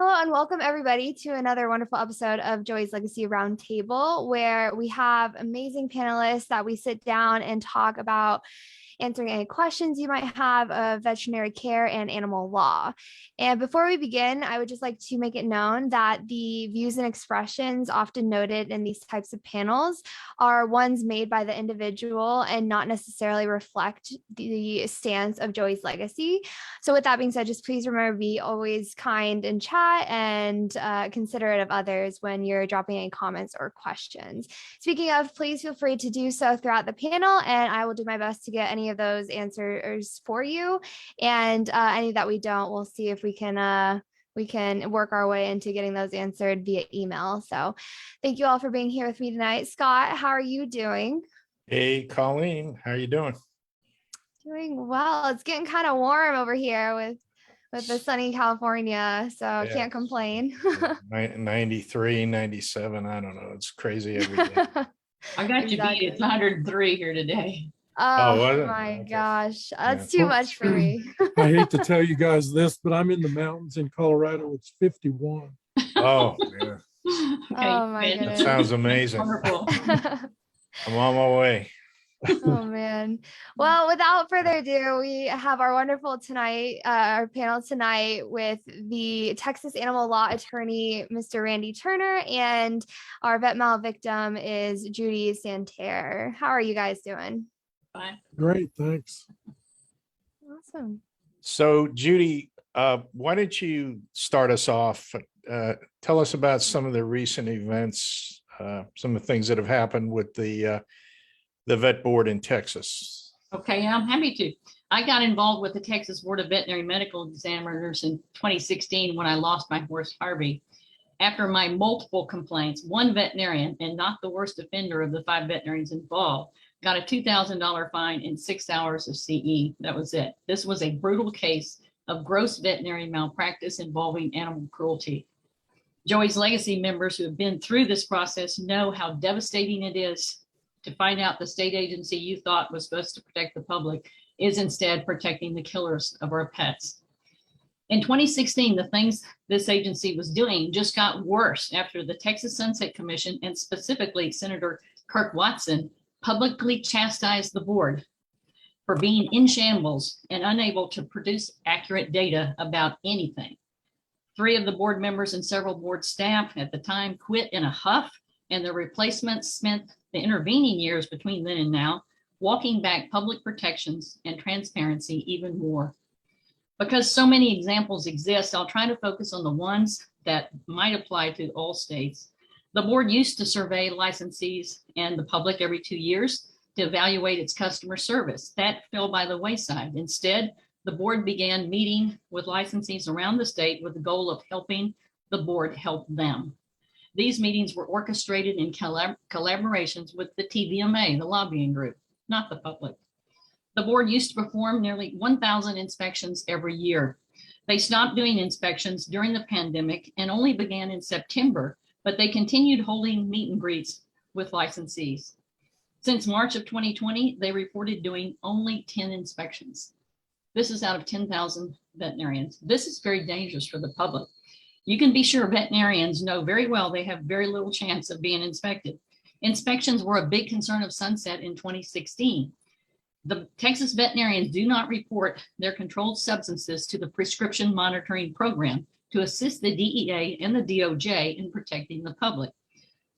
Hello and welcome everybody to another wonderful episode of Joey's Legacy Roundtable, where we have amazing panelists that we sit down and talk about answering any questions you might have of veterinary care and animal law. And before we begin, I would just like to make it known that the views and expressions often noted in these types of panels are ones made by the individual and not necessarily reflect the stance of Joey's Legacy. So with that being said, just please remember to be always kind in chat and considerate of others when you're dropping any comments or questions. Speaking of, please feel free to do so throughout the panel, and I will do my best to get any of those answers for you. And any that we don't, we'll see if we can work our way into getting those answered via email. So thank you all for being here with me tonight. Scott, how are you doing? Hey, Colleen, how are you doing? Doing well. It's getting kind of warm over here with the sunny California, so I can't complain. 93, 97, I don't know. It's crazy every day. I got you beat. It's 103 here today. Oh my gosh, that's too much for me. I hate to tell you guys this, but I'm in the mountains in Colorado. It's 51. Oh, yeah. Okay, Oh my That goodness. sounds amazing. wonderful. I'm on my way. Oh man. Well, without further ado, we have our wonderful our panel tonight with the Texas animal law attorney, Mr. Randy Turner, and our vet mal victim is Judy Santerre. How are you guys doing? Fine. Great, thanks. Awesome. So, Judy, why don't you start us off? Tell us about some of the recent events, some of the things that have happened with the vet board in Texas. Okay, I'm happy to. I got involved with the Texas Board of Veterinary Medical Examiners in 2016 when I lost my horse Harvey. After my multiple complaints, one veterinarian, and not the worst offender of the 5 veterinarians involved, got a $2,000 fine and 6 hours of CE. That was it. This was a brutal case of gross veterinary malpractice involving animal cruelty. Joey's Legacy members who have been through this process know how devastating it is to find out the state agency you thought was supposed to protect the public is instead protecting the killers of our pets. In 2016, the things this agency was doing just got worse after the Texas Sunset Commission, and specifically Senator Kirk Watson, publicly chastised the board for being in shambles and unable to produce accurate data about anything. 3 of the board members and several board staff at the time quit in a huff, and their replacements spent the intervening years between then and now walking back public protections and transparency even more. Because so many examples exist, I'll try to focus on the ones that might apply to all states. The board used to survey licensees and the public every 2 years to evaluate its customer service. That fell by the wayside. Instead, the board began meeting with licensees around the state with the goal of helping the board help them. These meetings were orchestrated in collaborations with the TVMA, the lobbying group, not the public. The board used to perform nearly 1,000 inspections every year. They stopped doing inspections during the pandemic and only began in September, but they continued holding meet and greets with licensees. Since March of 2020, they reported doing only 10 inspections. This is out of 10,000 veterinarians. This is very dangerous for the public. You can be sure veterinarians know very well they have very little chance of being inspected. Inspections were a big concern of Sunset in 2016. The Texas veterinarians do not report their controlled substances to the prescription monitoring program to assist the DEA and the DOJ in protecting the public.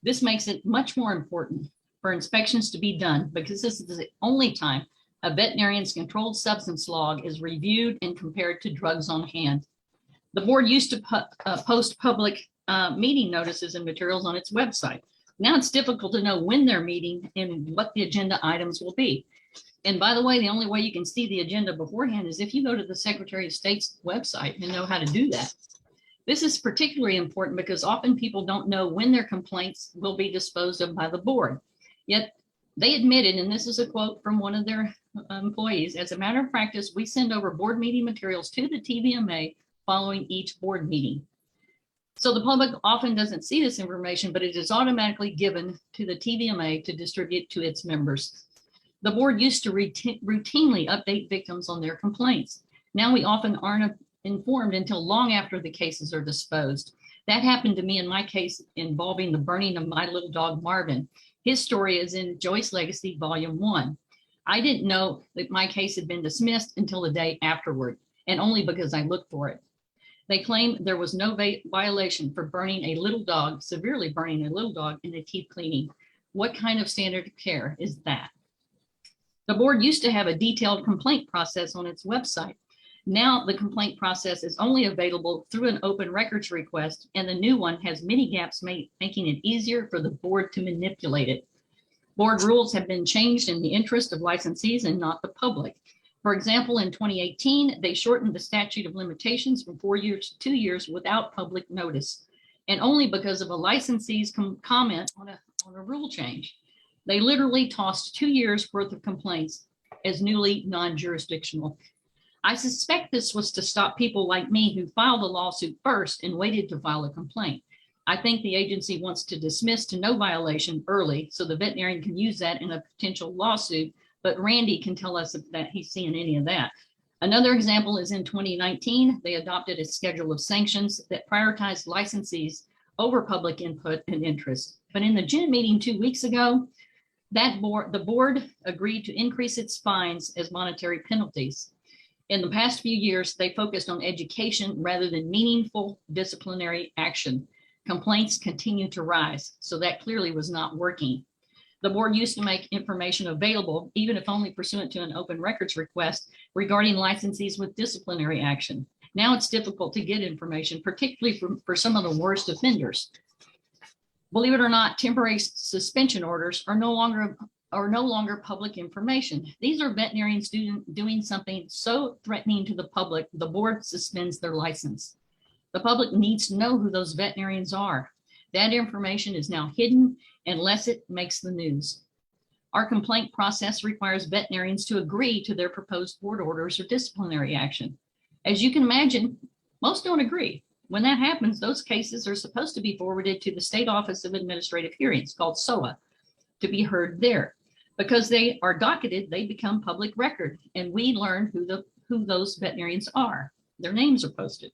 This makes it much more important for inspections to be done because this is the only time a veterinarian's controlled substance log is reviewed and compared to drugs on hand. The board used to post public meeting notices and materials on its website. Now it's difficult to know when they're meeting and what the agenda items will be. And by the way, the only way you can see the agenda beforehand is if you go to the Secretary of State's website and know how to do that. This is particularly important because often people don't know when their complaints will be disposed of by the board. Yet they admitted, and this is a quote from one of their employees, as a matter of practice, we send over board meeting materials to the TVMA following each board meeting. So the public often doesn't see this information, but it is automatically given to the TVMA to distribute to its members. The board used to routinely update victims on their complaints. Now we often aren't informed until long after the cases are disposed. That happened to me in my case involving the burning of my little dog, Marvin. His story is in Joyce Legacy, Volume 1. I didn't know that my case had been dismissed until the day afterward, and only because I looked for it. They claim there was no violation for burning a little dog, severely burning a little dog in a teeth cleaning. What kind of standard of care is that? The board used to have a detailed complaint process on its website. Now the complaint process is only available through an open records request, and the new one has many gaps, making it easier for the board to manipulate it. Board rules have been changed in the interest of licensees and not the public. For example, in 2018, they shortened the statute of limitations from 4 years to 2 years without public notice, and only because of a licensee's comment on a rule change. They literally tossed 2 years worth of complaints as newly non-jurisdictional. I suspect this was to stop people like me who filed a lawsuit first and waited to file a complaint. I think the agency wants to dismiss to no violation early so the veterinarian can use that in a potential lawsuit, but Randy can tell us if that he's seeing any of that. Another example is in 2019, they adopted a schedule of sanctions that prioritized licensees over public input and interest. But in the June meeting 2 weeks ago, the board agreed to increase its fines as monetary penalties. In the past few years, they focused on education rather than meaningful disciplinary action. Complaints continue to rise, so that clearly was not working. The board used to make information available, even if only pursuant to an open records request, regarding licensees with disciplinary action. Now it's difficult to get information, particularly for some of the worst offenders. Believe it or not, temporary suspension orders are no longer public information. These are veterinarians doing something so threatening to the public, the board suspends their license. The public needs to know who those veterinarians are. That information is now hidden unless it makes the news. Our complaint process requires veterinarians to agree to their proposed board orders or disciplinary action. As you can imagine, most don't agree. When that happens, those cases are supposed to be forwarded to the State Office of Administrative Hearings, called SOA, to be heard there. Because they are docketed, they become public record, and we learn who those veterinarians are. Their names are posted.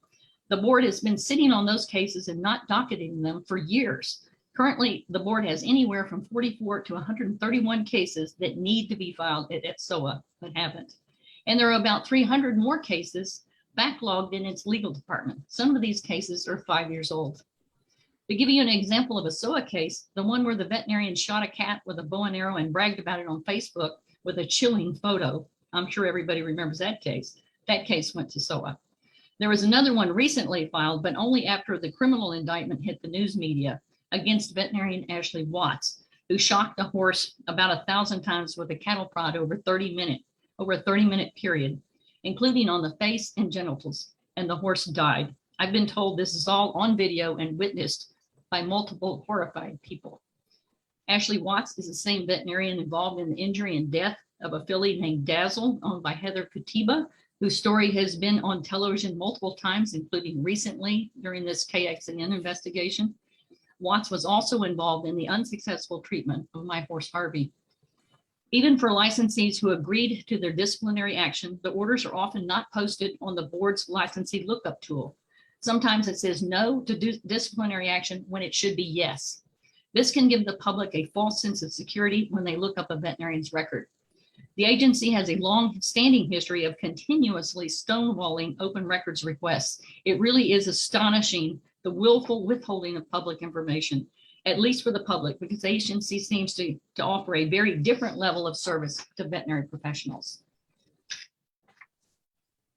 The board has been sitting on those cases and not docketing them for years. Currently, the board has anywhere from 44 to 131 cases that need to be filed at SOA, but haven't. And there are about 300 more cases backlogged in its legal department. Some of these cases are 5 years old. To give you an example of a SOA case, the one where the veterinarian shot a cat with a bow and arrow and bragged about it on Facebook with a chilling photo. I'm sure everybody remembers that case. That case went to SOA. There was another one recently filed, but only after the criminal indictment hit the news media, against veterinarian Ashley Watts, who shocked a horse about 1,000 times with a cattle prod over a 30-minute period, including on the face and genitals, and the horse died. I've been told this is all on video and witnessed by multiple horrified people. Ashley Watts is the same veterinarian involved in the injury and death of a filly named Dazzle, owned by Heather Kutiba, whose story has been on television multiple times, including recently during this KXAN investigation. Watts was also involved in the unsuccessful treatment of my horse Harvey. Even for licensees who agreed to their disciplinary action, the orders are often not posted on the board's licensee lookup tool. Sometimes it says no to disciplinary action when it should be yes. This can give the public a false sense of security when they look up a veterinarian's record. The agency has a long-standing history of continuously stonewalling open records requests. It really is astonishing, the willful withholding of public information, at least for the public, because the agency seems to offer a very different level of service to veterinary professionals.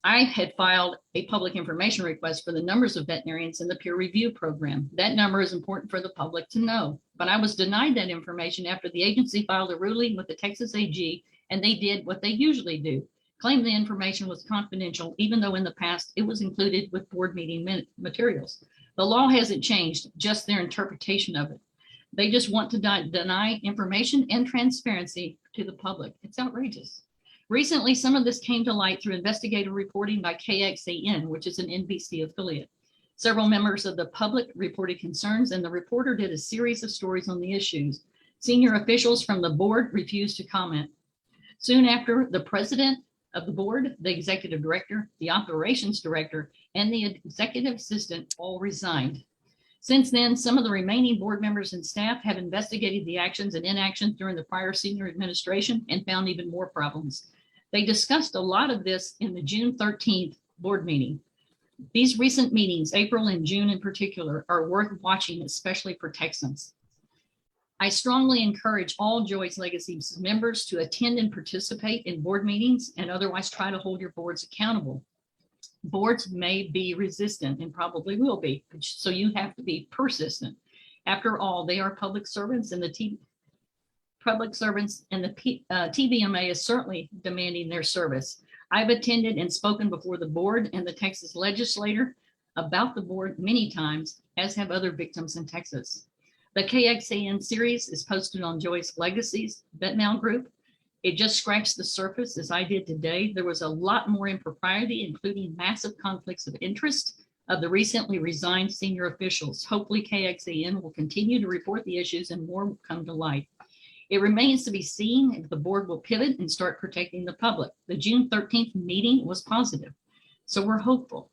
I had filed a public information request for the numbers of veterinarians in the peer review program. That number is important for the public to know, but I was denied that information after the agency filed a ruling with the Texas AG, and they did what they usually do, claim the information was confidential, even though in the past it was included with board meeting materials. The law hasn't changed, just their interpretation of it. They just want to deny information and transparency to the public. It's outrageous. Recently, some of this came to light through investigative reporting by KXAN, which is an NBC affiliate. Several members of the public reported concerns, and the reporter did a series of stories on the issues. Senior officials from the board refused to comment. Soon after, the president of the board, the executive director, the operations director, and the executive assistant all resigned. Since then, some of the remaining board members and staff have investigated the actions and inactions during the prior senior administration and found even more problems. They discussed a lot of this in the June 13th board meeting. These recent meetings, April and June in particular, are worth watching, especially for Texans. I strongly encourage all Joyce Legacy members to attend and participate in board meetings and otherwise try to hold your boards accountable. Boards may be resistant and probably will be, so you have to be persistent. After all, they are public servants, and the TVMA is certainly demanding their service. I've attended and spoken before the board and the Texas legislature about the board many times, as have other victims in Texas. The KXAN series is posted on Joyce Legacy's VetMail group. It just scratched the surface, as I did today. There was a lot more impropriety, including massive conflicts of interest of the recently resigned senior officials. Hopefully KXAN will continue to report the issues and more will come to light. It remains to be seen if the board will pivot and start protecting the public. The June 13th meeting was positive, so we're hopeful.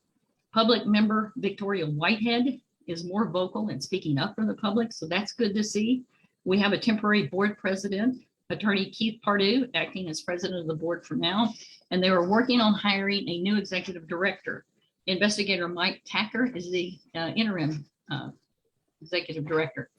Public member Victoria Whitehead is more vocal and speaking up for the public, so that's good to see. We have a temporary board president, Attorney Keith Pardue, acting as president of the board for now, and they were working on hiring a new executive director. Investigator Mike Tacker is the interim executive director.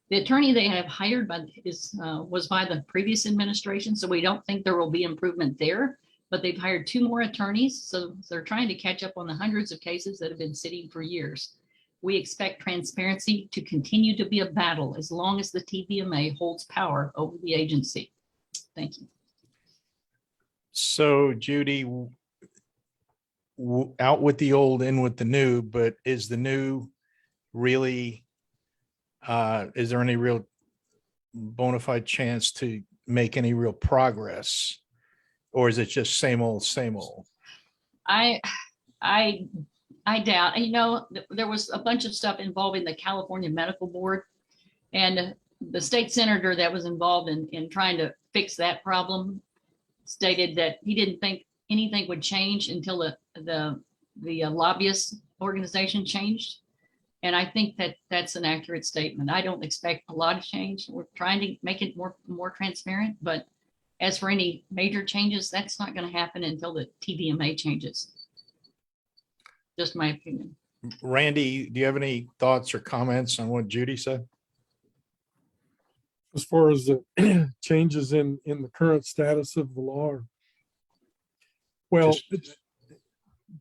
The attorney they have hired was by the previous administration, so we don't think there will be improvement there, but they've hired 2 more attorneys, so they're trying to catch up on the hundreds of cases that have been sitting for years. We expect transparency to continue to be a battle as long as the TVMA holds power over the agency. Thank you. So Judy, out with the old, in with the new, but is the new really, is there any real bona fide chance to make any real progress? Or is it just same old, same old? I doubt. You know, there was a bunch of stuff involving the California Medical Board, and the state senator that was involved in trying to fix that problem stated that he didn't think anything would change until the lobbyist organization changed. And I think that that's an accurate statement. I don't expect a lot of change. We're trying to make it more transparent, but as for any major changes, that's not going to happen until the TVMA changes. Just my opinion. Randy, do you have any thoughts or comments on what Judy said? As far as the changes in the current status of the law, well,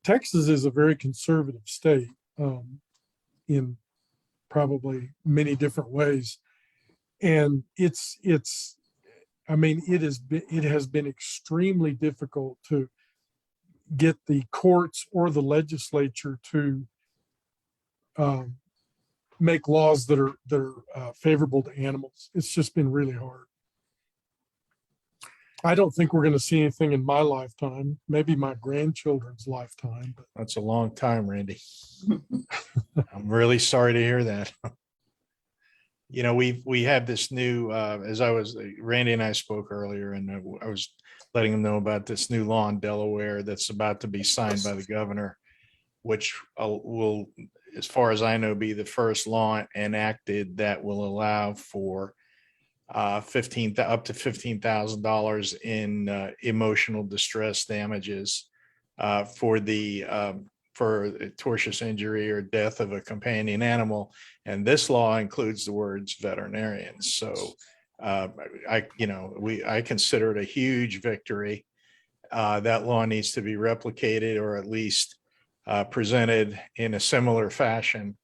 Texas is a very conservative state in probably many different ways, and I mean, it has been extremely difficult to get the courts or the legislature to make laws that are favorable to animals. It's just been really hard. I don't think we're going to see anything in my lifetime, maybe my grandchildren's lifetime. But That's a long time, Randy. I'm really sorry to hear that. You know, we have this new, Randy and I spoke earlier, and I was letting him know about this new law in Delaware that's about to be signed by the governor, which will, as far as I know, be the first law enacted that will allow for up to $15,000 in emotional distress damages for tortious injury or death of a companion animal. And this law includes the words veterinarians. So I consider it a huge victory. That law needs to be replicated, or at least presented in a similar fashion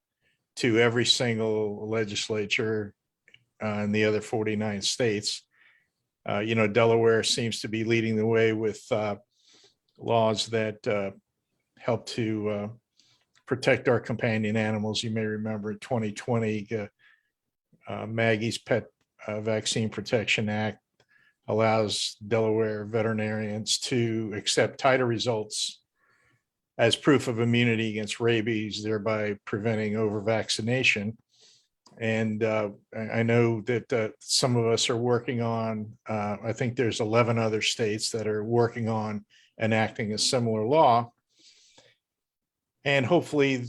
to every single legislature in the other 49 states. Delaware seems to be leading the way with laws that help to protect our companion animals. You may remember in 2020, Maggie's Pet Vaccine Protection Act allows Delaware veterinarians to accept titer results as proof of immunity against rabies, thereby preventing over-vaccination. And I know that some of us are working on, I think there's 11 other states that are working on enacting a similar law. And hopefully,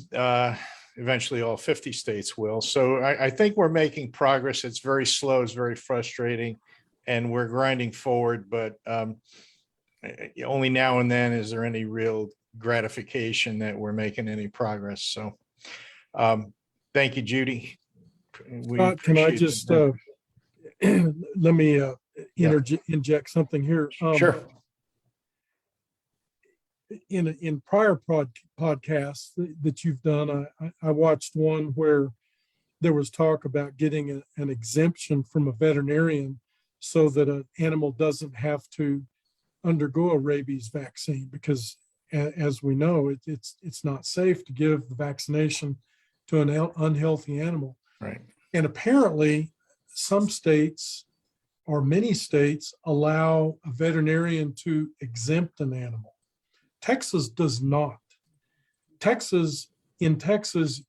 eventually all 50 states will. So I think we're making progress. It's very slow, it's very frustrating, and we're grinding forward, but only now and then is there any real gratification that we're making any progress. So thank you, Judy. We Scott, can I appreciate just that. let me inject something here? Sure. In prior podcasts that you've done, I watched one where there was talk about getting an exemption from a veterinarian so that an animal doesn't have to undergo a rabies vaccine, because as we know, it's not safe to give the vaccination to an unhealthy animal. Right. And apparently some states or many states allow a veterinarian to exempt an animal. Texas does not. In Texas,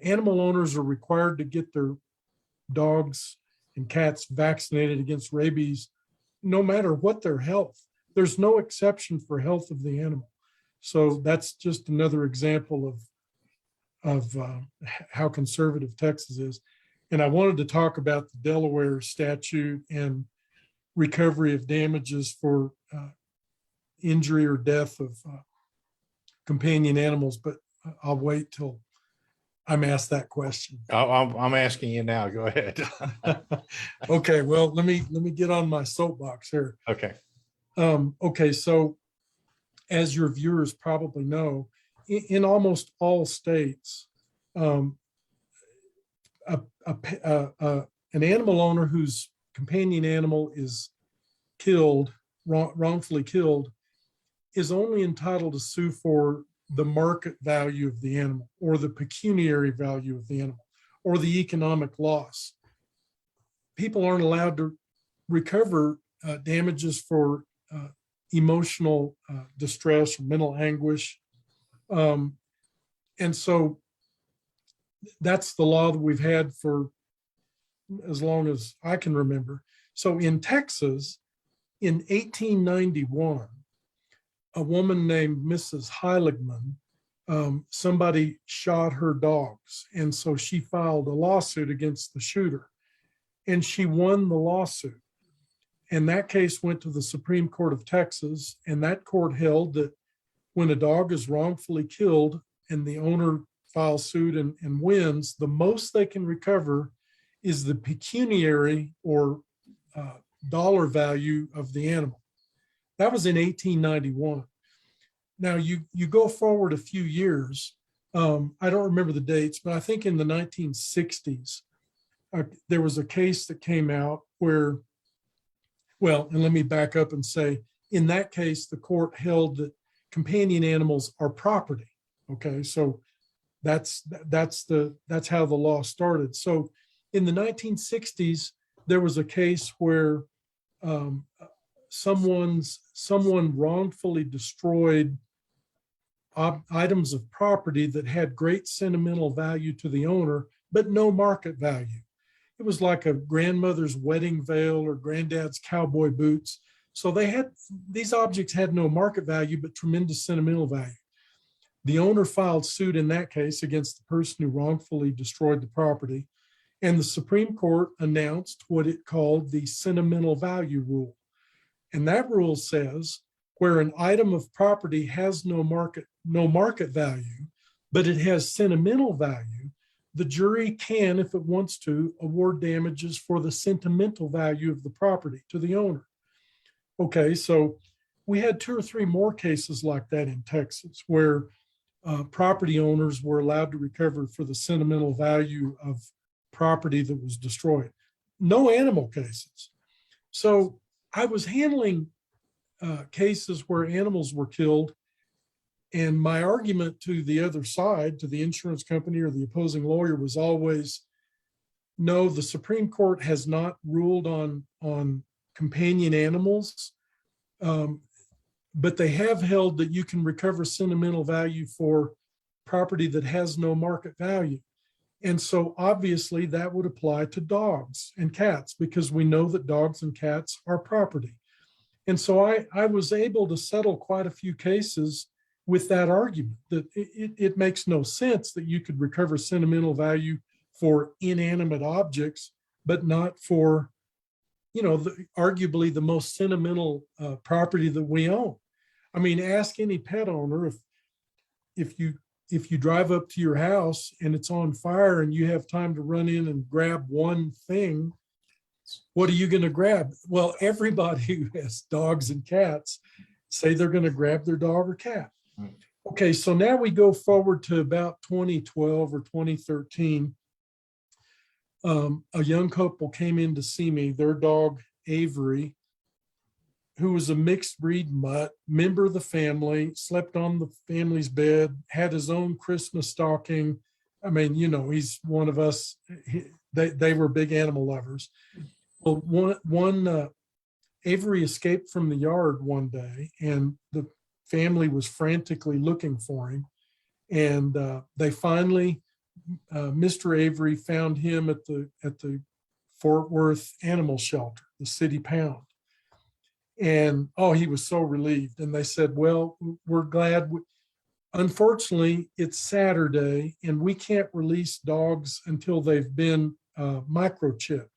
animal owners are required to get their dogs and cats vaccinated against rabies, no matter what their health. There's no exception for health of the animal. So that's just another example of how conservative Texas is. And I wanted to talk about the Delaware statute and recovery of damages for injury or death of companion animals, but I'll wait till I'm asked that question. I'm asking you now. Go ahead. Okay, well, let me get on my soapbox here. Okay. Okay, so as your viewers probably know, in almost all states, an animal owner whose companion animal is killed, wrongfully killed, is only entitled to sue for the market value of the animal, or the pecuniary value of the animal, or the economic loss. People aren't allowed to recover damages for emotional distress or mental anguish. And so that's the law that we've had for as long as I can remember. So in Texas, in 1891, a woman named Mrs. Heiligman, somebody shot her dogs. And so she filed a lawsuit against the shooter, and she won the lawsuit. And that case went to the Supreme Court of Texas, and that court held that when a dog is wrongfully killed and the owner files suit and wins, the most they can recover is the pecuniary or dollar value of the animal. That was in 1891. Now you go forward a few years. I don't remember the dates, but I think in the 1960s, there was a case that came out where, well, and let me back up and say, in that case, the court held that companion animals are property. Okay, so that's how the law started. So in the 1960s, there was a case where someone wrongfully destroyed items of property that had great sentimental value to the owner, but no market value. It was like a grandmother's wedding veil or granddad's cowboy boots. So these objects had no market value, but tremendous sentimental value. The owner filed suit in that case against the person who wrongfully destroyed the property. And the Supreme Court announced what it called the sentimental value rule. And that rule says where an item of property has no market value, but it has sentimental value, the jury can, if it wants to, award damages for the sentimental value of the property to the owner. Okay, so we had 2 or 3 more cases like that in Texas where property owners were allowed to recover for the sentimental value of property that was destroyed. No animal cases. So I was handling cases where animals were killed, and my argument to the other side, to the insurance company or the opposing lawyer, was always, no, the Supreme Court has not ruled on companion animals, but they have held that you can recover sentimental value for property that has no market value. And so obviously that would apply to dogs and cats, because we know that dogs and cats are property. And so I was able to settle quite a few cases with that argument that it makes no sense that you could recover sentimental value for inanimate objects, but not for, arguably the most sentimental property that we own. I mean, ask any pet owner if you drive up to your house and it's on fire and you have time to run in and grab one thing, what are you going to grab? Well, everybody who has dogs and cats say they're going to grab their dog or cat. Okay, so now we go forward to about 2012 or 2013. A young couple came in to see me. Their dog, Avery, who was a mixed breed mutt, member of the family, slept on the family's bed, had his own Christmas stocking. I mean, he's one of us. They were big animal lovers. Well, Avery escaped from the yard one day, and the family was frantically looking for him. And they finally, Mr. Avery found him at the Fort Worth Animal Shelter, the city pound. And he was so relieved. And they said, well, we're glad. Unfortunately, it's Saturday and we can't release dogs until they've been microchipped.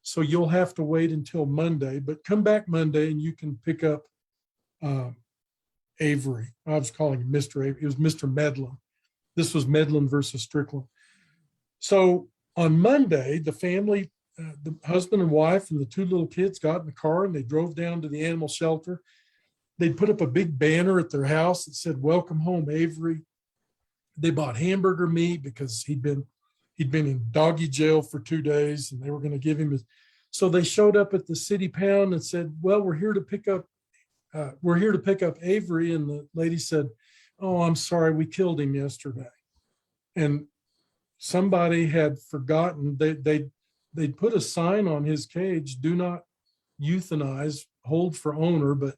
So you'll have to wait until Monday, but come back Monday and you can pick up Avery. I was calling him Mr. Avery. It was Mr. Medlin. This was Medlin versus Strickland. So on Monday, the family, the husband and wife and the two little kids got in the car and they drove down to the animal shelter. They'd put up a big banner at their house that said, "Welcome home, Avery." They bought hamburger meat because he'd been in doggy jail for 2 days and they were going to give him his. So they showed up at the city pound and said, well, we're here to pick up Avery. And the lady said, oh, I'm sorry, we killed him yesterday. And somebody had forgotten, they'd put a sign on his cage, do not euthanize, hold for owner, but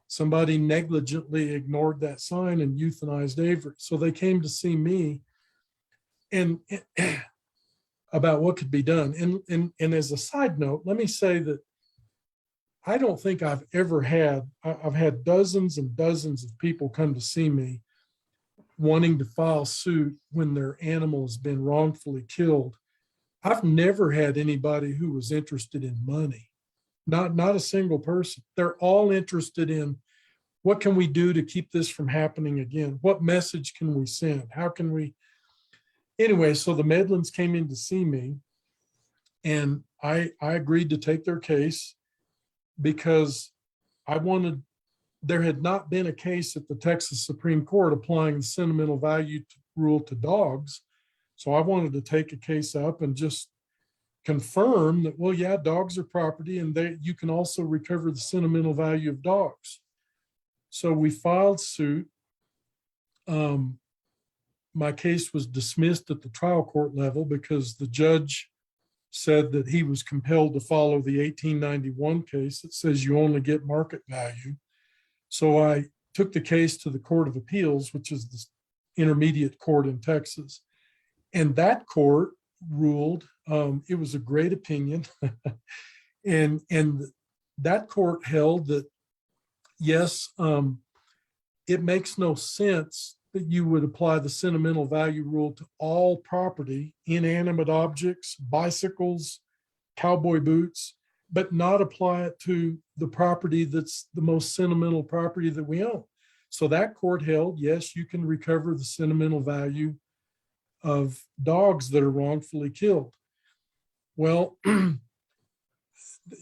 somebody negligently ignored that sign and euthanized Avery. So they came to see me and about what could be done. And as a side note, let me say that I don't think I've had dozens and dozens of people come to see me wanting to file suit when their animal has been wrongfully killed. I've never had anybody who was interested in money, not a single person. They're all interested in what can we do to keep this from happening again? What message can we send? How can we? Anyway, so the Medlins came in to see me and I agreed to take their case because there had not been a case at the Texas Supreme Court applying the sentimental value rule to dogs. So I wanted to take a case up and just confirm that, well, yeah, dogs are property and you can also recover the sentimental value of dogs. So we filed suit. My case was dismissed at the trial court level because the judge said that he was compelled to follow the 1891 case that says you only get market value. So I took the case to the Court of Appeals, which is the intermediate court in Texas. And that court ruled, it was a great opinion. and that court held that, yes, it makes no sense that you would apply the sentimental value rule to all property, inanimate objects, bicycles, cowboy boots, but not apply it to the property that's the most sentimental property that we own. So that court held, yes, you can recover the sentimental value of dogs that are wrongfully killed. Well,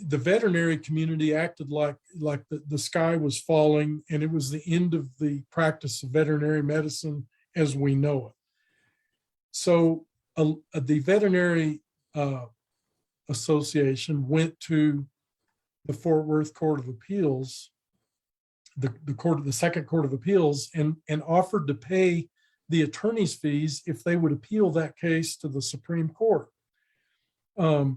the veterinary community acted like the sky was falling and it was the end of the practice of veterinary medicine as we know it. So the veterinary association went to the Fort Worth Court of Appeals, the Second Court of Appeals, and offered to pay the attorney's fees if they would appeal that case to the Supreme Court. Now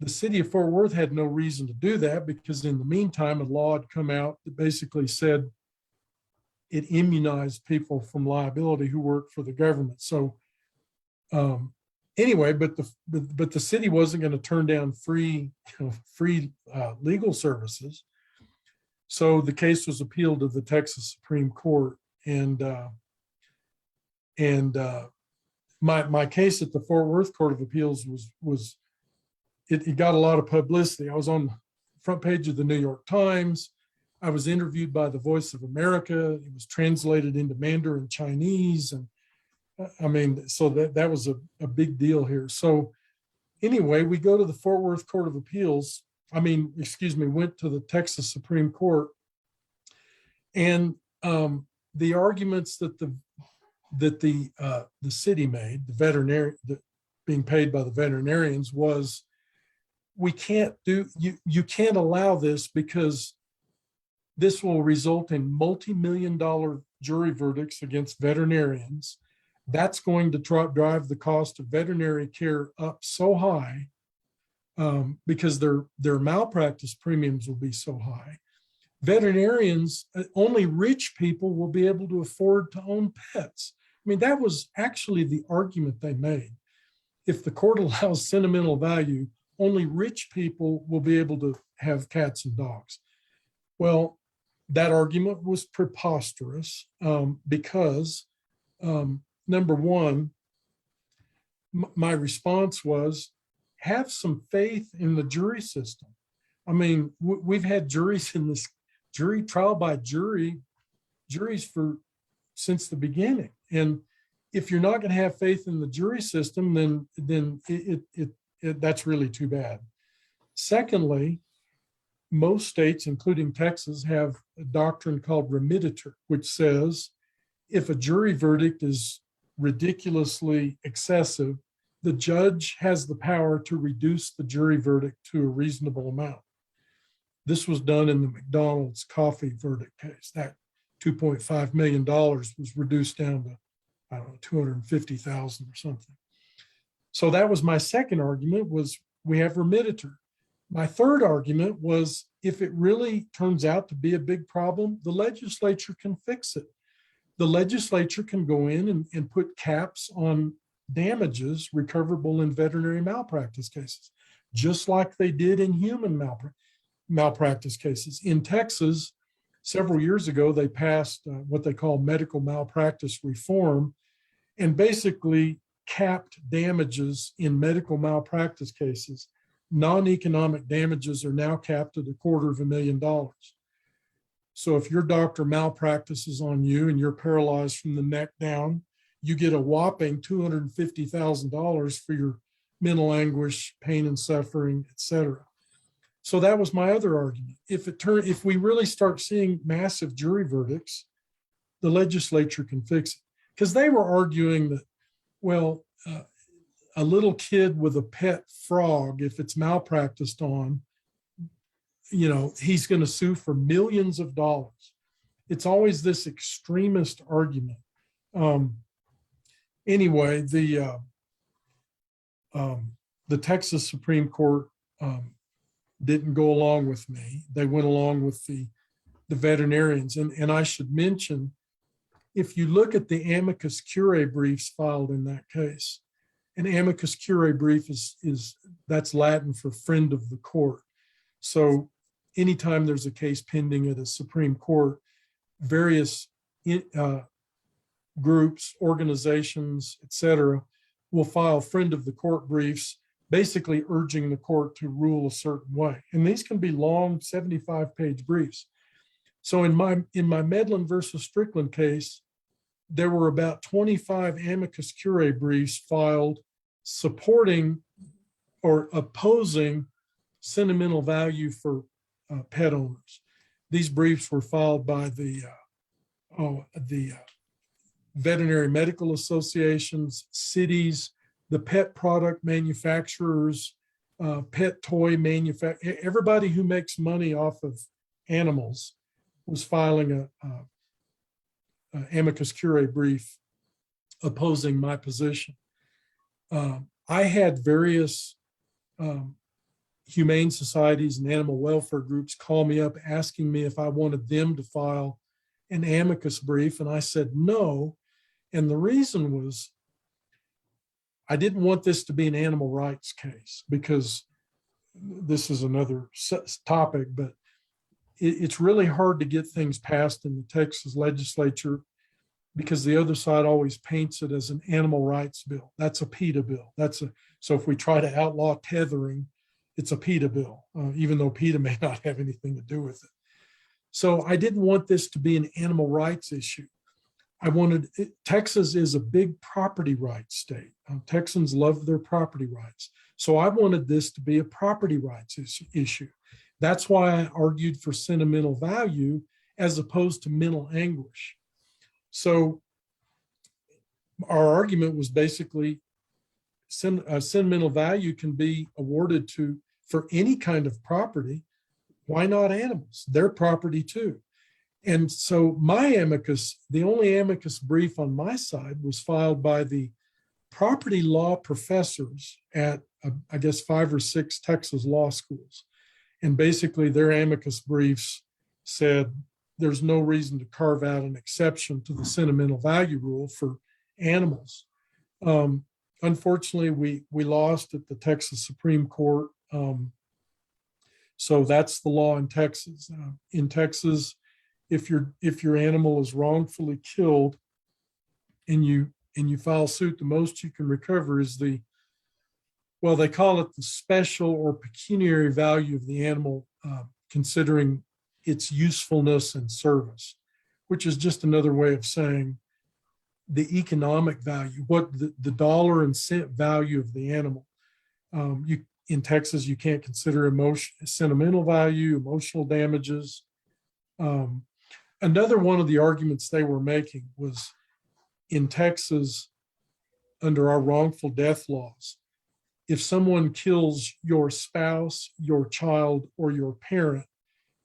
the city of Fort Worth had no reason to do that because in the meantime, a law had come out that basically said it immunized people from liability who work for the government. So anyway, but the city wasn't going to turn down free legal services. So the case was appealed to the Texas Supreme Court, and my case at the Fort Worth Court of Appeals was it got a lot of publicity. I was on the front page of the New York Times. I was interviewed by the Voice of America. It was translated into Mandarin Chinese, and I mean, so that was a big deal here. So anyway, we go to the Fort Worth Court of Appeals. Went to the Texas Supreme Court, and the arguments that the city made, being paid by the veterinarians, was you can't allow this because this will result in multi-million-dollar jury verdicts against veterinarians. That's going to drive the cost of veterinary care up so high because their malpractice premiums will be so high. Veterinarians, only rich people will be able to afford to own pets. I mean, that was actually the argument they made. If the court allows sentimental value, only rich people will be able to have cats and dogs. Well, that argument was preposterous because, number one, my response was, have some faith in the jury system. I mean, we've had juries in this trial by juries since the beginning. And if you're not going to have faith in the jury system, then that's really too bad. Secondly, most states, including Texas, have a doctrine called remittiture, which says if a jury verdict is ridiculously excessive, the judge has the power to reduce the jury verdict to a reasonable amount. This was done in the McDonald's coffee verdict case. That $2.5 million was reduced down to, I don't know, 250,000 or something. So that was my second argument, was we have remittiture. My third argument was, if it really turns out to be a big problem, the legislature can fix it. The legislature can go in and put caps on damages recoverable in veterinary malpractice cases, just like they did in human malpractice cases. In Texas, several years ago, they passed what they call medical malpractice reform, and basically capped damages in medical malpractice cases. Non-economic damages are now capped at $250,000. So if your doctor malpractices on you and you're paralyzed from the neck down, you get a whopping $250,000 for your mental anguish, pain and suffering, etc. So that was my other argument. If we really start seeing massive jury verdicts, the legislature can fix it. Because they were arguing that, well, a little kid with a pet frog, if it's malpracticed on, he's going to sue for millions of dollars. It's always this extremist argument. Anyway, the Texas Supreme Court didn't go along with me. They went along with the veterinarians. And I should mention, if you look at the amicus curiae briefs filed in that case, an amicus curiae brief that's Latin for friend of the court. So anytime there's a case pending at a Supreme Court, various groups, organizations, etc., will file friend of the court briefs, basically urging the court to rule a certain way. And these can be long 75-page briefs. So in my Medlin versus Strickland case, there were about 25 amicus curiae briefs filed supporting or opposing sentimental value for pet owners. These briefs were filed by the veterinary medical associations, cities, the pet product manufacturers, pet toy manufacturers. Everybody who makes money off of animals was filing a amicus curiae brief opposing my position. I had various humane societies and animal welfare groups call me up asking me if I wanted them to file an amicus brief, and I said no. And the reason was, I didn't want this to be an animal rights case, because this is another topic, but it's really hard to get things passed in the Texas legislature, because the other side always paints it as an animal rights bill. That's a PETA bill. So if we try to outlaw tethering, it's a PETA bill, even though PETA may not have anything to do with it. So I didn't want this to be an animal rights issue. Texas is a big property rights state. Texans love their property rights. So I wanted this to be a property rights issue. That's why I argued for sentimental value as opposed to mental anguish. So our argument was basically sentimental value can be awarded for any kind of property. Why not animals? They're property too. And so the only amicus brief on my side was filed by the property law professors at, I guess, 5 or 6 Texas law schools. And basically their amicus briefs said there's no reason to carve out an exception to the sentimental value rule for animals. Unfortunately, we lost at the Texas Supreme Court. So that's the law in Texas. In Texas, if your animal is wrongfully killed and you file suit, the most you can recover is they call it the special or pecuniary value of the animal, considering its usefulness and service, which is just another way of saying the economic value, what the dollar and cent value of the animal. In Texas, you can't consider sentimental value, emotional damages. Another one of the arguments they were making was, in Texas, under our wrongful death laws, if someone kills your spouse, your child, or your parent,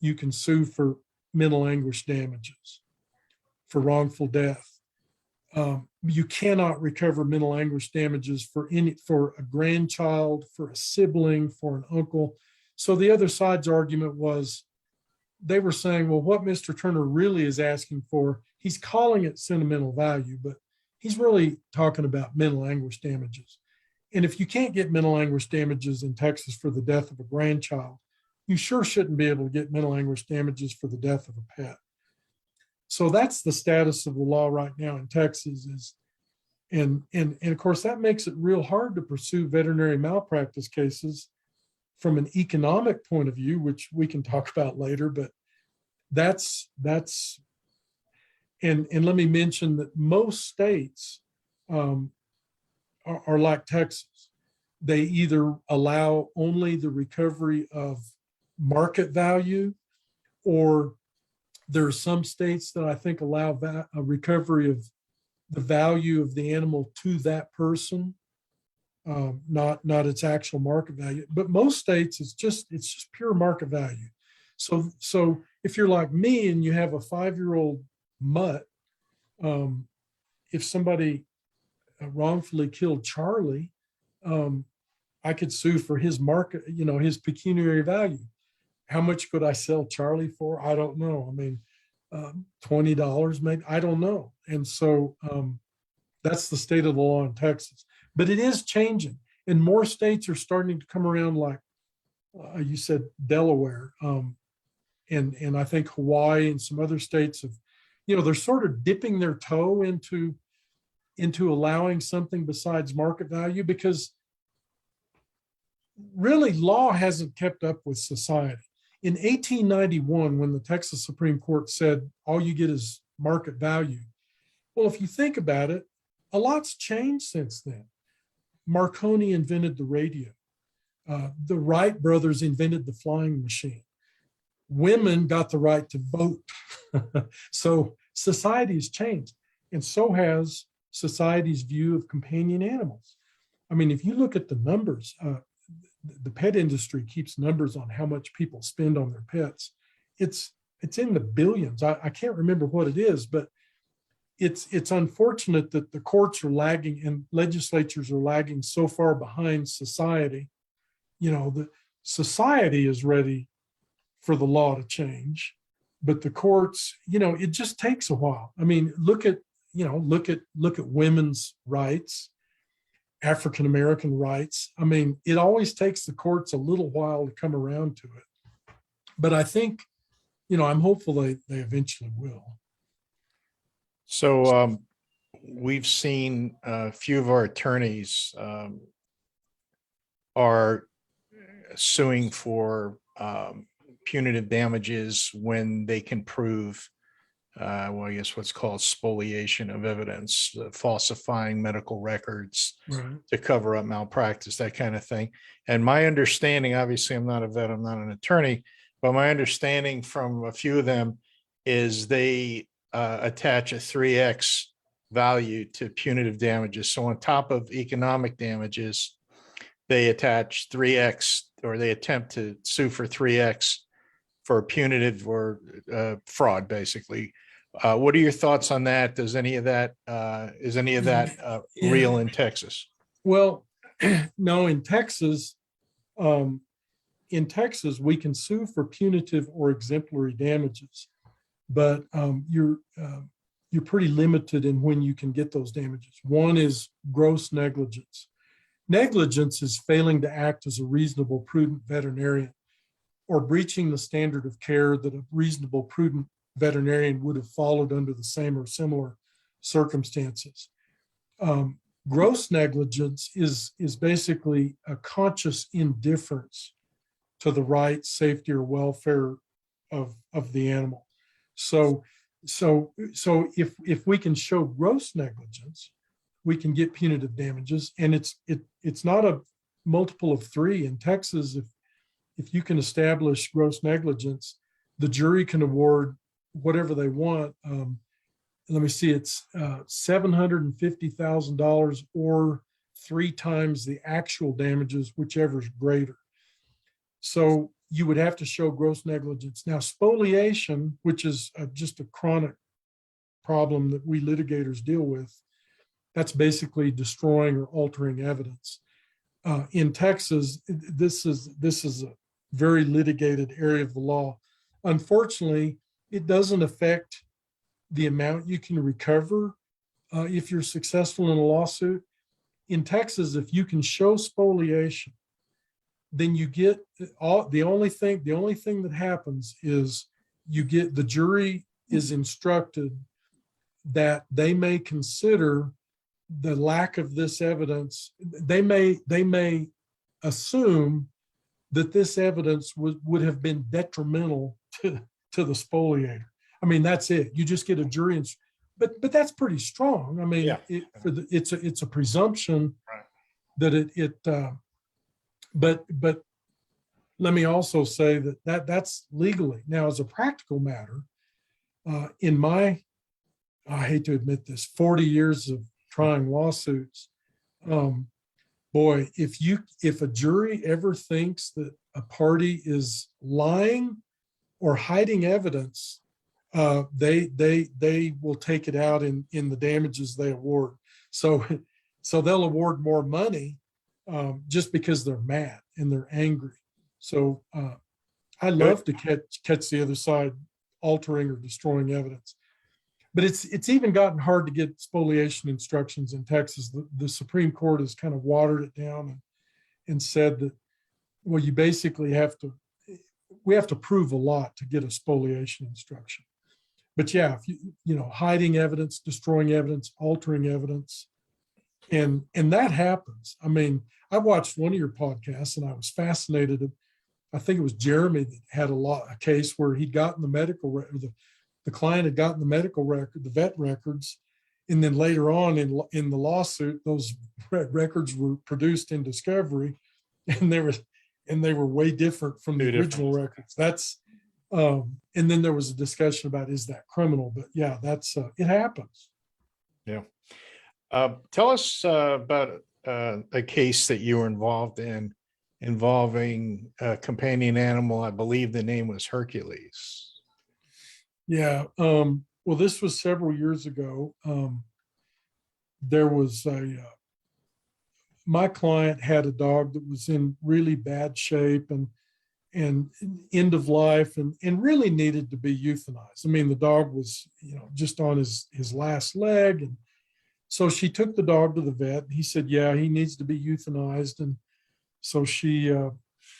you can sue for mental anguish damages for wrongful death. You cannot recover mental anguish damages for a grandchild, for a sibling, for an uncle. So the other side's argument was, they were saying, well, what Mr. Turner really is asking for, he's calling it sentimental value, but he's really talking about mental anguish damages. And if you can't get mental anguish damages in Texas for the death of a grandchild, you sure shouldn't be able to get mental anguish damages for the death of a pet. So that's the status of the law right now in Texas. And of course, that makes it real hard to pursue veterinary malpractice cases from an economic point of view, which we can talk about later. But and let me mention that most states are like Texas. They either allow only the recovery of market value, or there are some states that I think allow a recovery of the value of the animal to that person, not its actual market value. But most states, it's just pure market value. So if you're like me and you have a 5-year-old mutt, if somebody wrongfully killed Charlie, I could sue for his market, his pecuniary value. How much could I sell Charlie for? I don't know. I mean, $20 maybe, I don't know. And so that's the state of the law in Texas. But it is changing, and more states are starting to come around, like you said, Delaware, and I think Hawaii and some other states have, they're sort of dipping their toe into allowing something besides market value, because really law hasn't kept up with society. In 1891, when the Texas Supreme Court said all you get is market value, well, if you think about it, a lot's changed since then. Marconi invented the radio. The Wright brothers invented the flying machine. Women got the right to vote. So society has changed, and so has society's view of companion animals. I mean, if you look at the numbers, the pet industry keeps numbers on how much people spend on their pets. It's in the billions. I can't remember what it is, but it's unfortunate that the courts are lagging and legislatures are lagging so far behind society. The society is ready for the law to change, but the courts, it just takes a while. I mean, look at women's rights. African-American rights. I mean, it always takes the courts a little while to come around to it. But I think, I'm hopeful they eventually will. So we've seen a few of our attorneys are suing for punitive damages when they can prove, well, I guess what's called spoliation of evidence, falsifying medical records Right. to cover up malpractice, that kind of thing. And my understanding, obviously, I'm not a vet, I'm not an attorney, but my understanding from a few of them is they attach a 3x value to punitive damages. So on top of economic damages, they attach 3x, or they attempt to sue for 3x for punitive or fraud, basically. What are your thoughts on that? Does any of that, is any of that real in Texas? Well, no, in Texas, we can sue for punitive or exemplary damages, but you're pretty limited in when you can get those damages. One is gross negligence. Negligence is failing to act as a reasonable, prudent veterinarian, or breaching the standard of care that a reasonable, prudent veterinarian would have followed under the same or similar circumstances. Gross negligence is basically a conscious indifference to the rights, safety, or welfare of the animal. So if we can show gross negligence, we can get punitive damages, and it's not a multiple of 3 in Texas. If you can establish gross negligence, the jury can award whatever they want. Let me see, it's $750,000 or 3 times the actual damages, whichever is greater. So you would have to show gross negligence. Now, spoliation, which is just a chronic problem that we litigators deal with, that's basically destroying or altering evidence. In Texas, this is a very litigated area of the law. Unfortunately, it doesn't affect the amount you can recover if you're successful in a lawsuit. In Texas, if you can show spoliation, then you get the only thing that happens is the jury is instructed that they may consider the lack of this evidence. They may assume that this evidence would have been detrimental to the spoliator. I mean, that's it. You just get a jury, but that's pretty strong. I mean, Yeah. It's a presumption, Right. that but let me also say that's legally. Now, as a practical matter, in my, I hate to admit this, 40 years of trying lawsuits, boy, if a jury ever thinks that a party is lying or hiding evidence, they will take it out in the damages they award. So they'll award more money just because they're mad and they're angry. So I love to catch the other side altering or destroying evidence. But it's even gotten hard to get spoliation instructions in Texas. The Supreme Court has kind of watered it down and said that, well, you basically we have to prove a lot to get a spoliation instruction. But yeah, if hiding evidence, destroying evidence, altering evidence, and that happens. I mean, I watched one of your podcasts and I was fascinated. I think it was Jeremy that had a case where he'd gotten the medical record. The client had gotten the medical record, the vet records, and then later on in the lawsuit, those records were produced in discovery, and they were way different from the original records. That's and then there was a discussion about, is that criminal? But yeah, that's it happens. Yeah. Tell us about a case that you were involved in involving a companion animal. I believe the name was Hercules. Yeah. Well, this was several years ago. There was my client had a dog that was in really bad shape and end of life and really needed to be euthanized. I mean, the dog was, just on his last leg. And So she took the dog to the vet. He said, yeah, he needs to be euthanized. And so she,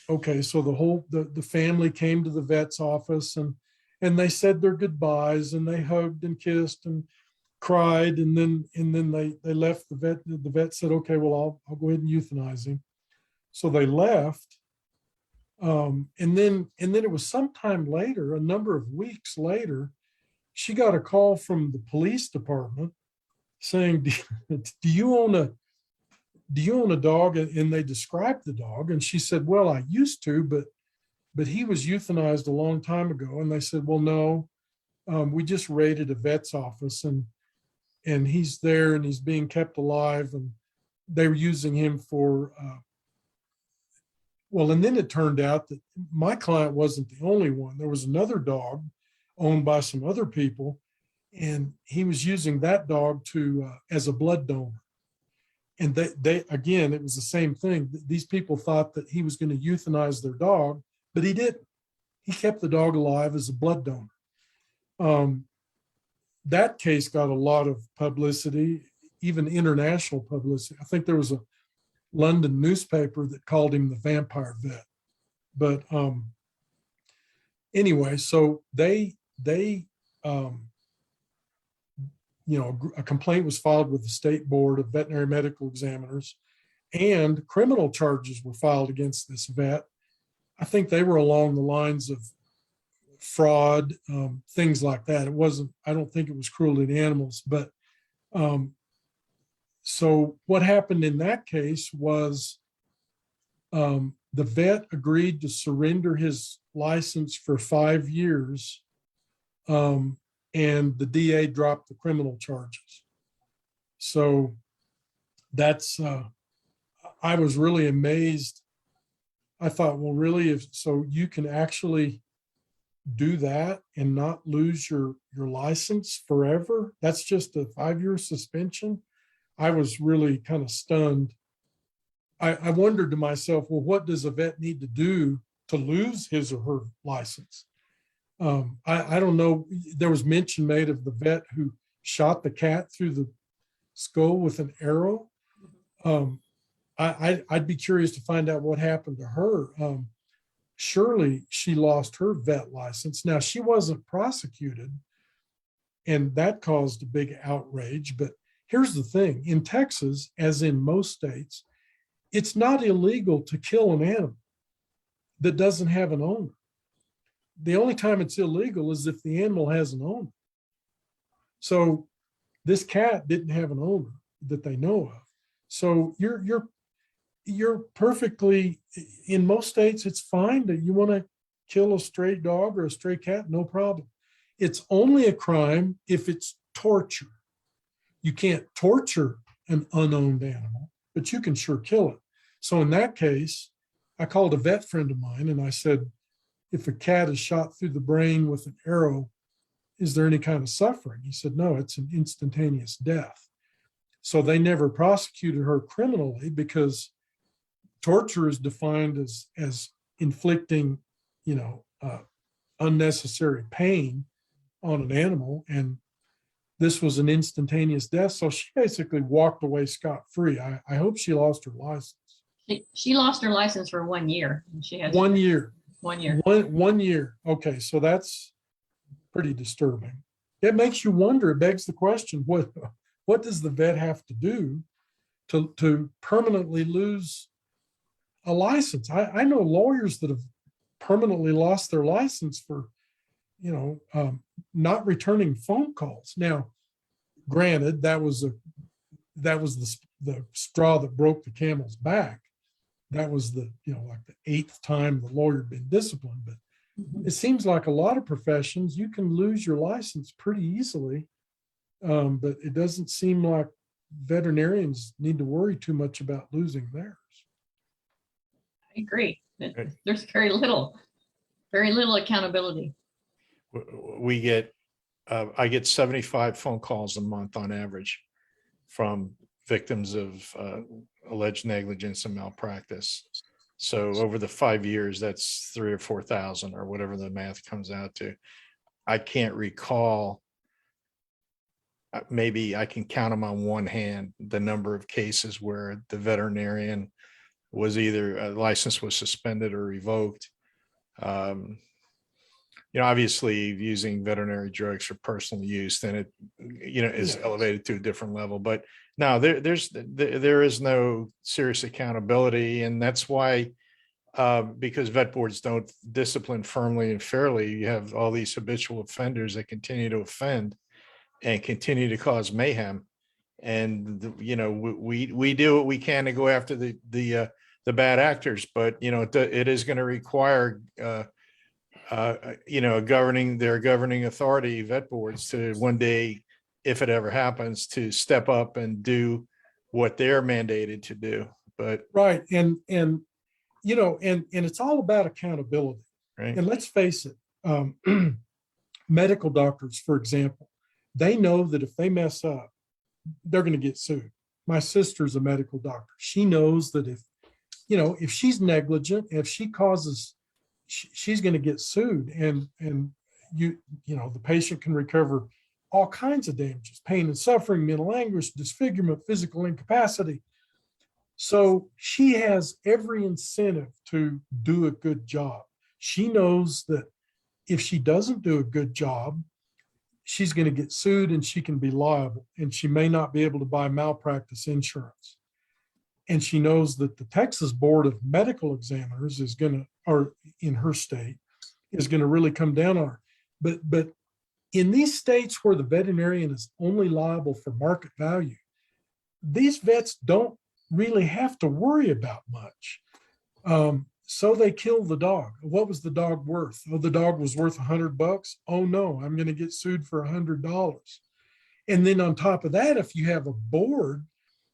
okay, so the family came to the vet's office, and they said their goodbyes, and they hugged and kissed and cried. And then they left the vet. The vet said, okay, well, I'll go ahead and euthanize him. So they left. And then it was sometime later, a number of weeks later, she got a call from the police department saying, do you own a dog? And they described the dog. And she said, well, I used to, but he was euthanized a long time ago. And they said, well, no, we just raided a vet's office, and he's there and he's being kept alive. And they were using him for, well, and then it turned out that my client wasn't the only one. There was another dog owned by some other people, and he was using that dog to as a blood donor. And they again, it was the same thing. These people thought that he was going to euthanize their dog, but he didn't. He kept the dog alive as a blood donor. That case got a lot of publicity, even international publicity. I think there was a London newspaper that called him the vampire vet. But anyway, so they a complaint was filed with the State Board of Veterinary Medical Examiners, and criminal charges were filed against this vet. I think they were along the lines of fraud, things like that. I don't think it was cruelty to animals, but so what happened in that case was the vet agreed to surrender his license for 5 years, and the DA dropped the criminal charges. So that's, I was really amazed. I thought, well, really, so you can actually do that and not lose your license forever? That's just a 5-year suspension. I was really kind of stunned. I wondered to myself, well, what does a vet need to do to lose his or her license? I don't know. There was mention made of the vet who shot the cat through the skull with an arrow. I'd be curious to find out what happened to her. Surely she lost her vet license. Now, she wasn't prosecuted, and that caused a big outrage. But here's the thing. In Texas, as in most states, it's not illegal to kill an animal that doesn't have an owner. The only time it's illegal is if the animal has an owner. So this cat didn't have an owner that they know of. So you're perfectly, in most states, it's fine that you want to kill a stray dog or a stray cat, no problem. It's only a crime if it's torture. You can't torture an unowned animal, but you can sure kill it. So in that case, I called a vet friend of mine and I said, if a cat is shot through the brain with an arrow, is there any kind of suffering? He said, no, it's an instantaneous death. So they never prosecuted her criminally because torture is defined as inflicting, unnecessary pain on an animal. And this was an instantaneous death. So she basically walked away scot-free. I hope she lost her license. She lost her license for 1 year. She has 1 year. 1 year. 1 year. Okay, so that's pretty disturbing. It makes you wonder. It begs the question: what does the vet have to do to permanently lose a license? I know lawyers that have permanently lost their license for, not returning phone calls. Now, granted, that was the straw that broke the camel's back. That was the 8th time the lawyer had been disciplined. But it seems like a lot of professions, you can lose your license pretty easily. But it doesn't seem like veterinarians need to worry too much about losing theirs. I agree. There's very little accountability. I get 75 phone calls a month on average from victims of alleged negligence and malpractice. So over the 5 years, that's 3,000 or 4,000 or whatever the math comes out to. I can't recall. maybe I can count them on one hand, the number of cases where the veterinarian was either a license was suspended or revoked. Obviously using veterinary drugs for personal use, then it, is elevated to a different level. But no, there is no serious accountability. And that's why, because vet boards don't discipline firmly and fairly, you have all these habitual offenders that continue to offend and continue to cause mayhem. And, we do what we can to go after the bad actors, but, it is going to require, their governing authority, vet boards, to one day, if it ever happens, to step up and do what they're mandated to do. But right. And it's all about accountability. right. And let's face it, medical doctors, for example, they know that if they mess up, they're going to get sued. My sister's a medical doctor. She knows that if she's negligent, if she causes, she's going to get sued, and the patient can recover all kinds of damages: pain and suffering, mental anguish, disfigurement, physical incapacity. So she has every incentive to do a good job. She knows that if she doesn't do a good job, she's going to get sued and she can be liable, and she may not be able to buy malpractice insurance. And she knows that the Texas Board of Medical Examiners or in her state, is going to really come down on her. But in these states where the veterinarian is only liable for market value, these vets don't really have to worry about much. So they kill the dog. What was the dog worth? Oh, the dog was worth $100. Oh no, I'm going to get sued for $100. And then on top of that, if you have a board,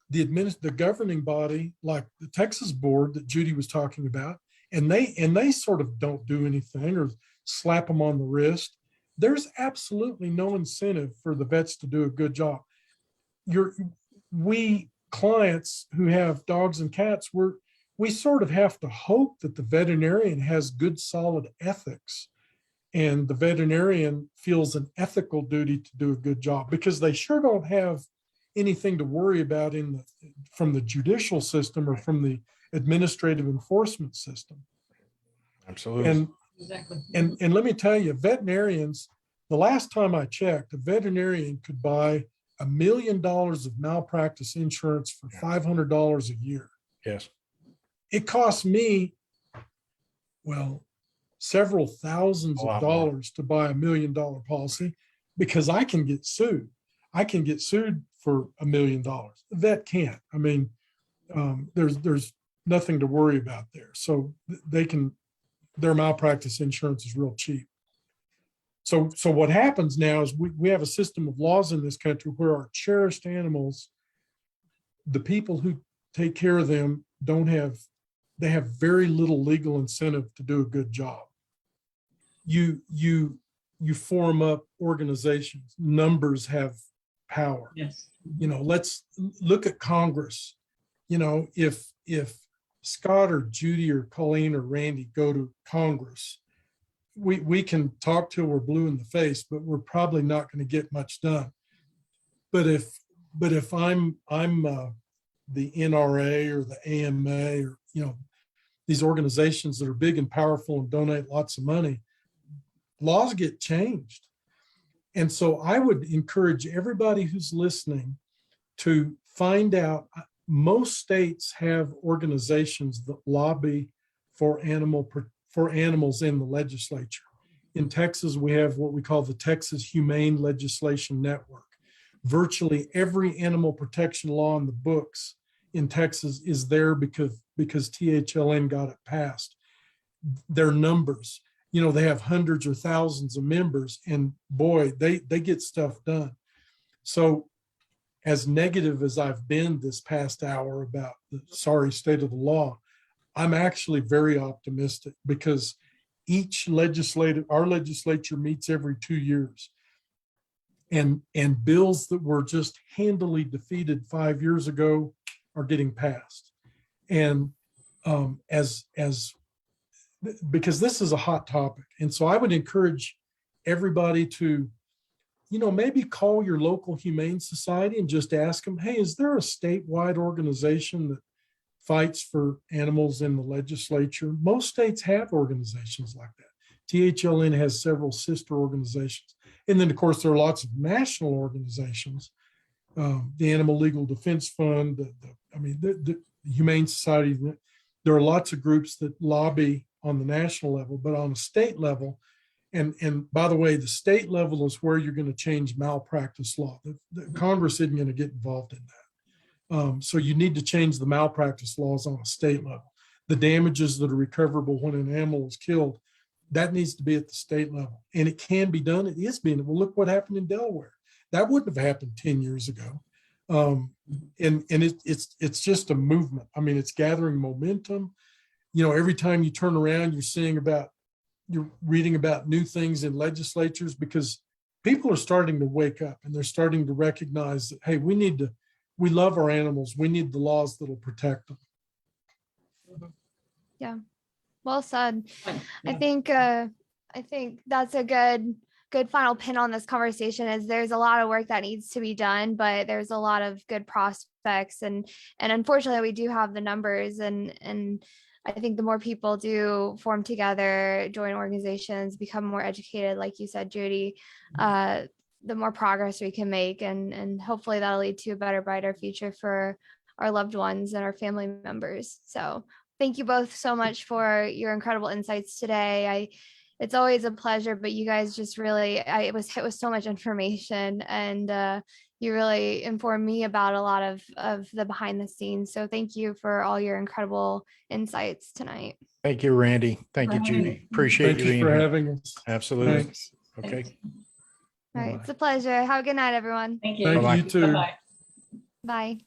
the governing body, like the Texas board that Judy was talking about, and they sort of don't do anything or slap them on the wrist, there's absolutely no incentive for the vets to do a good job. We clients who have dogs and cats, we sort of have to hope that the veterinarian has good, solid ethics, and the veterinarian feels an ethical duty to do a good job, because they sure don't have anything to worry about from the judicial system or from the administrative enforcement system. Absolutely. And Exactly. and let me tell you, veterinarians, the last time I checked, a veterinarian could buy $1 million of malpractice insurance for $500 a year. Yes. It cost me, several thousands of dollars to buy $1 million policy, because I can get sued. I can get sued for $1 million. The vet can't. I mean, there's nothing to worry about there. So their malpractice insurance is real cheap. So what happens now is we have a system of laws in this country where our cherished animals, the people who take care of them, they have very little legal incentive to do a good job. You form up organizations. Numbers have power. Yes. Let's look at Congress. If Scott or Judy or Colleen or Randy go to Congress, we can talk till we're blue in the face, but we're probably not going to get much done. But if I'm the NRA or the AMA, or these organizations that are big and powerful and donate lots of money, laws get changed. And so I would encourage everybody who's listening to find out. Most states have organizations that lobby for animals in the legislature. In Texas, we have what we call the Texas Humane Legislation Network. Virtually every animal protection law in the books in Texas is there because THLN got it passed. Their numbers, they have hundreds or thousands of members, and boy, they get stuff done. So as negative as I've been this past hour about the sorry state of the law, I'm actually very optimistic, because our legislature meets every 2 years, and bills that were just handily defeated 5 years ago are getting passed. And because this is a hot topic. And so I would encourage everybody to maybe call your local humane society and just ask them, hey, is there a statewide organization that fights for animals in the legislature? Most states have organizations like that. THLN has several sister organizations. And then, of course, there are lots of national organizations. The Animal Legal Defense Fund, the Humane Society. There are lots of groups that lobby on the national level, but on a state level, and by the way, the state level is where you're going to change malpractice law. The Congress isn't going to get involved in that. So you need to change the malpractice laws on a state level. The damages that are recoverable when an animal is killed, that needs to be at the state level. And it can be done. It is being. Well, look what happened in Delaware. That wouldn't have happened 10 years ago. It's just a movement. I mean, it's gathering momentum. Every time you turn around, you're reading about new things in legislatures, because people are starting to wake up and they're starting to recognize that, hey, we love our animals. We need the laws that'll protect them. Yeah. Well said. Yeah. I think that's a good final pin on this conversation. Is there's a lot of work that needs to be done, but there's a lot of good prospects, and unfortunately we do have the numbers, and I think the more people do form together, join organizations, become more educated, like you said, Judy, the more progress we can make, and hopefully that'll lead to a better, brighter future for our loved ones and our family members. So thank you both so much for your incredible insights today. It's always a pleasure, but you guys just really, I was hit with so much information, and you really informed me about a lot of the behind the scenes. So thank you for all your incredible insights tonight. Thank you, Randy. Thank you, Judy. Appreciate Thank you you being for here. having us. Absolutely. Thanks. Okay. All right. It's a pleasure. Have a good night, everyone. Thank you. Thank Bye-bye. you too. Bye-bye. Bye.